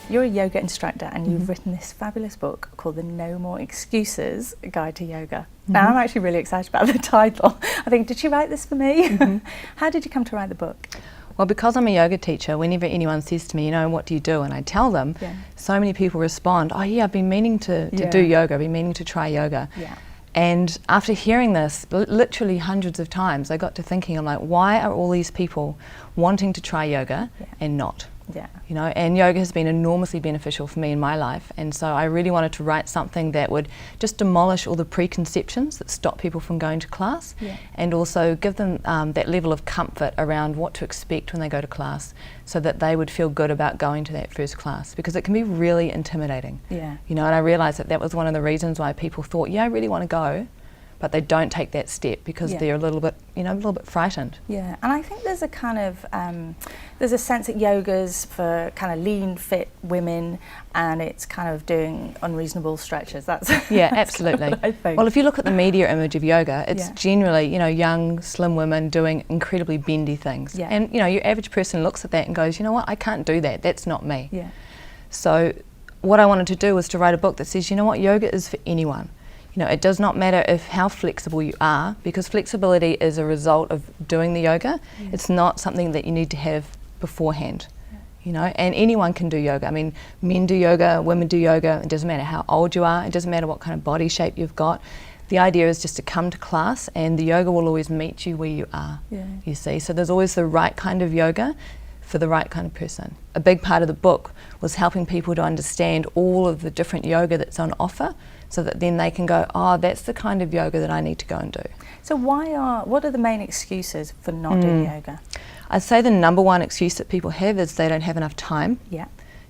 You're a yoga instructor and you've written this fabulous book called The No More Excuses Guide to Yoga. Now, I'm actually really excited about the title. I think, did you write this for me? How did you come to write the book? Well, because I'm a yoga teacher, whenever anyone says to me, you know, what do you do? And I tell them, so many people respond, oh yeah, I've been meaning to do yoga, I've been meaning to try yoga. And after hearing this literally hundreds of times, I got to thinking, I'm like, why are all these people wanting to try yoga and not? You know, and yoga has been enormously beneficial for me in my life, and so I really wanted to write something that would just demolish all the preconceptions that stop people from going to class, and also give them that level of comfort around what to expect when they go to class, so that they would feel good about going to that first class, because it can be really intimidating. You know, and I realised that that was one of the reasons why people thought, yeah, I really want to go, but they don't take that step because they're a little bit, you know, a little bit frightened. And I think there's a kind of, there's a sense that yoga's for kind of lean, fit women, and it's kind of doing unreasonable stretches. That's absolutely. What I think. Well, if you look at the media image of yoga, it's generally, you know, young, slim women doing incredibly bendy things. And, you know, your average person looks at that and goes, you know what, I can't do that, that's not me. So what I wanted to do was to write a book that says, you know what, yoga is for anyone. You know, it does not matter how flexible you are, because flexibility is a result of doing the yoga. It's not something that you need to have beforehand. You know, and anyone can do yoga. I mean, men do yoga, women do yoga. It doesn't matter how old you are. It doesn't matter what kind of body shape you've got. The idea is just to come to class, and the yoga will always meet you where you are. You see, so there's always the right kind of yoga for the right kind of person. A big part of the book was helping people to understand all of the different yoga that's on offer, so that then they can go, oh, that's the kind of yoga that I need to go and do. So what are the main excuses for not doing yoga? I'd say the number one excuse that people have is they don't have enough time. You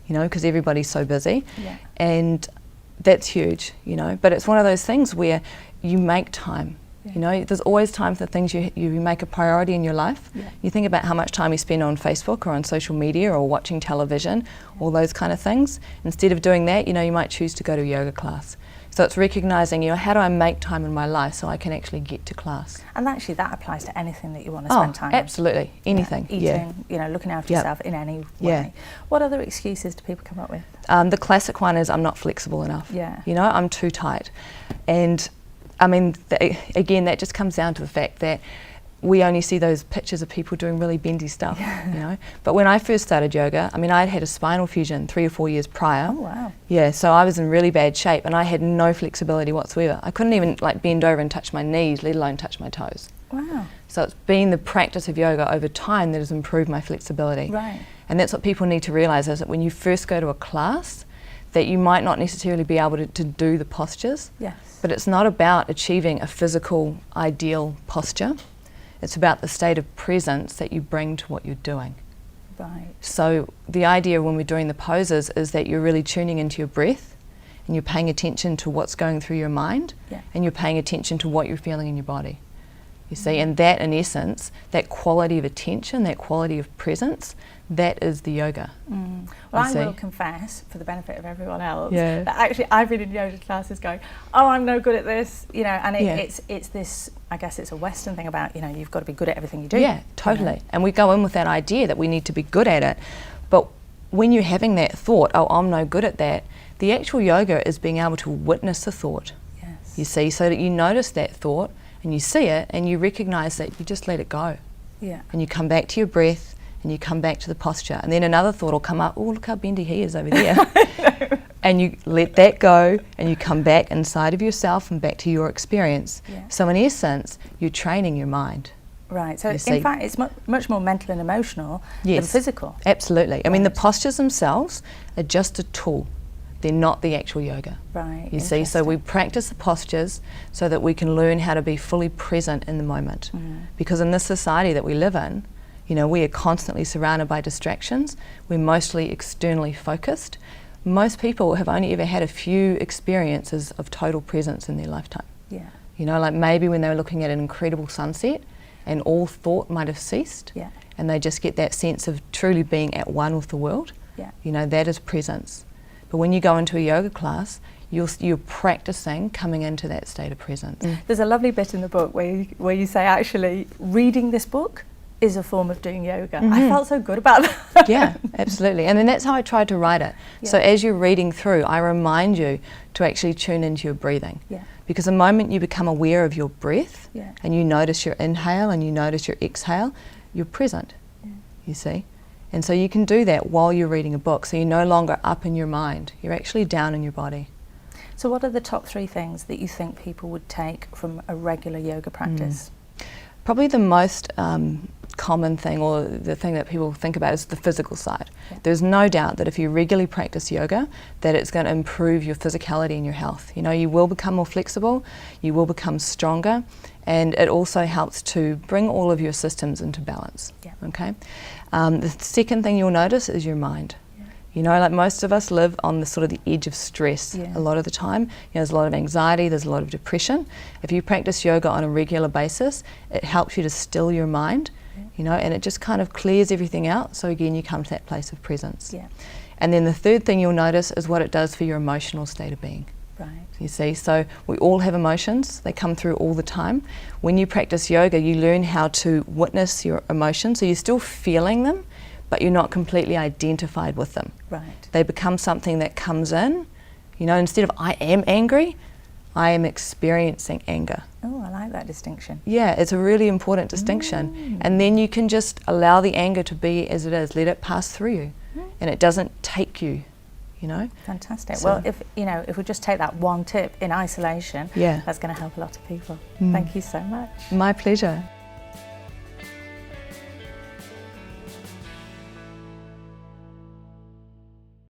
know, because everybody's so busy. And that's huge, you know, but it's one of those things where you make time. You know, there's always time for things you make a priority in your life. You think about how much time you spend on Facebook or on social media or watching television, all those kind of things. Instead of doing that, you know, you might choose to go to a yoga class. So it's recognising, you know, how do I make time in my life so I can actually get to class? And actually that applies to anything that you want to spend time on. Absolutely, anything. Eating, you know, looking after yourself in any way. What other excuses do people come up with? The classic one is I'm not flexible enough. You know, I'm too tight. And I mean, again, that just comes down to the fact that we only see those pictures of people doing really bendy stuff, you know. But when I first started yoga, I mean, I'd had a spinal fusion 3 or 4 years prior. So I was in really bad shape, and I had no flexibility whatsoever. I couldn't even like bend over and touch my knees, let alone touch my toes. So it's been the practice of yoga over time that has improved my flexibility. And that's what people need to realise, is that when you first go to a class, that you might not necessarily be able to do the postures. But it's not about achieving a physical ideal posture. It's about the state of presence that you bring to what you're doing. So the idea when we're doing the poses is that you're really tuning into your breath, and you're paying attention to what's going through your mind, and you're paying attention to what you're feeling in your body. You see, and that in essence, that quality of attention, that quality of presence, that is the yoga. Well, I will confess, for the benefit of everyone else, that actually I've been in yoga classes going, oh, I'm no good at this, you know, and it's this, I guess it's a Western thing about, you know, you've got to be good at everything you do. Totally. You know? And we go in with that idea that we need to be good at it, but when you're having that thought, oh, I'm no good at that, the actual yoga is being able to witness the thought. You see, so that you notice that thought, and you see it, and you recognise that you just let it go. And you come back to your breath, and you come back to the posture, and then another thought will come up, oh, look how bendy he is over there. And you let that go, and you come back inside of yourself and back to your experience. So in essence, you're training your mind. So in fact, it's much more mental and emotional than physical. Absolutely. I mean, the postures themselves are just a tool. They're not the actual yoga. You see, so we practice the postures so that we can learn how to be fully present in the moment. Because in this society that we live in, you know, we are constantly surrounded by distractions. We're mostly externally focused. Most people have only ever had a few experiences of total presence in their lifetime. You know, like maybe when they were looking at an incredible sunset and all thought might have ceased, and they just get that sense of truly being at one with the world. You know, that is presence. But when you go into a yoga class, you're practicing coming into that state of presence. There's a lovely bit in the book where you say, actually, reading this book is a form of doing yoga. I felt so good about that. Yeah, absolutely. And then that's how I tried to write it. Yeah. So as you're reading through, I remind you to actually tune into your breathing. Yeah. Because the moment you become aware of your breath, yeah. and you notice your inhale and you notice your exhale, you're present, yeah. you see. And so you can do that while you're reading a book, so you're no longer up in your mind, you're actually down in your body. So what are the top 3 things that you think people would take from a regular yoga practice? Probably the most common thing, or the thing that people think about, is the physical side. Yeah. There's no doubt that if you regularly practice yoga, that it's going to improve your physicality and your health. You know, you will become more flexible, you will become stronger, and it also helps to bring all of your systems into balance. Yeah. Okay. The second thing you'll notice is your mind. You know, like most of us live on the sort of the edge of stress a lot of the time. You know, there's a lot of anxiety, there's a lot of depression. If you practice yoga on a regular basis, it helps you to still your mind, you know, and it just kind of clears everything out. So again, you come to that place of presence. Yeah. And then the third thing you'll notice is what it does for your emotional state of being. Right. You see, so we all have emotions, they come through all the time. When you practice yoga, you learn how to witness your emotions, so you're still feeling them, but you're not completely identified with them. Right. They become something that comes in, you know, instead of I am angry, I am experiencing anger. Oh, I like that distinction. Yeah, it's a really important distinction. And then you can just allow the anger to be as it is, let it pass through you, and it doesn't take you, you know. Fantastic. So, well, if we just take that one tip in isolation, that's going to help a lot of people. Thank you so much. My pleasure.